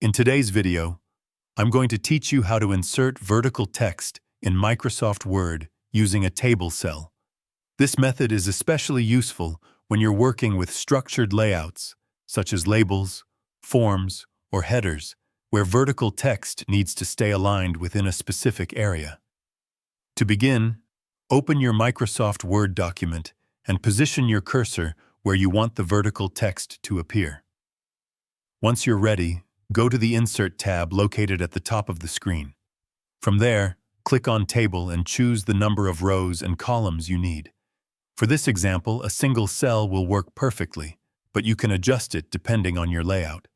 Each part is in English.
In today's video, I'm going to teach you how to insert vertical text in Microsoft Word using a table cell. This method is especially useful when you're working with structured layouts, such as labels, forms, or headers, where vertical text needs to stay aligned within a specific area. To begin, open your Microsoft Word document and position your cursor where you want the vertical text to appear. Once you're ready, go to the Insert tab located at the top of the screen. From there, click on Table and choose the number of rows and columns you need. For this example, a single cell will work perfectly, but you can adjust it depending on your layout.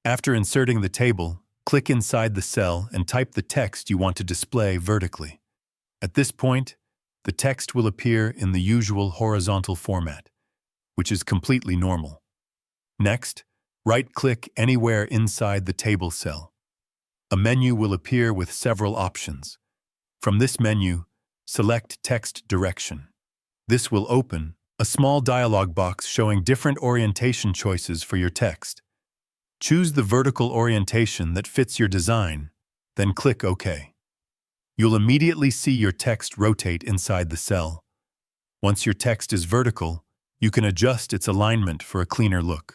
After inserting the table, click inside the cell and type the text you want to display vertically. At this point, the text will appear in the usual horizontal format, which is completely normal. Next, right-click anywhere inside the table cell. A menu will appear with several options. From this menu, select Text Direction. This will open a small dialog box showing different orientation choices for your text. Choose the vertical orientation that fits your design, then click OK. You'll immediately see your text rotate inside the cell. Once your text is vertical, you can adjust its alignment for a cleaner look.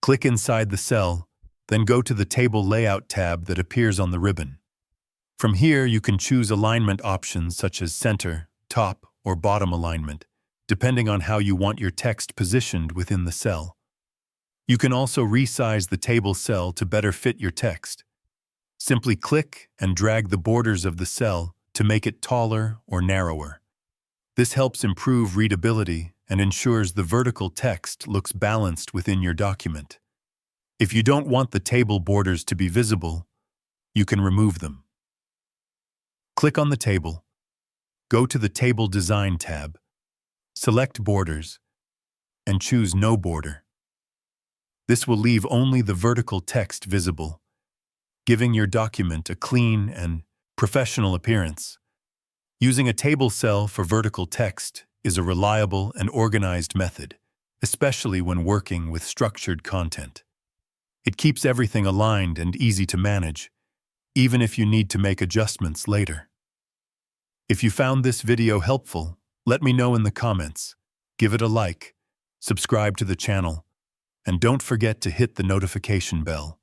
Click inside the cell, then go to the Table Layout tab that appears on the ribbon. From here, you can choose alignment options such as center, top, or bottom alignment, depending on how you want your text positioned within the cell. You can also resize the table cell to better fit your text. Simply click and drag the borders of the cell to make it taller or narrower. This helps improve readability and ensures the vertical text looks balanced within your document. If you don't want the table borders to be visible, you can remove them. Click on the table, go to the Table Design tab, select Borders, and choose No Border. This will leave only the vertical text visible, giving your document a clean and professional appearance. Using a table cell for vertical text is a reliable and organized method, especially when working with structured content. It keeps everything aligned and easy to manage, even if you need to make adjustments later. If you found this video helpful, let me know in the comments. Give it a like, subscribe to the channel, and don't forget to hit the notification bell.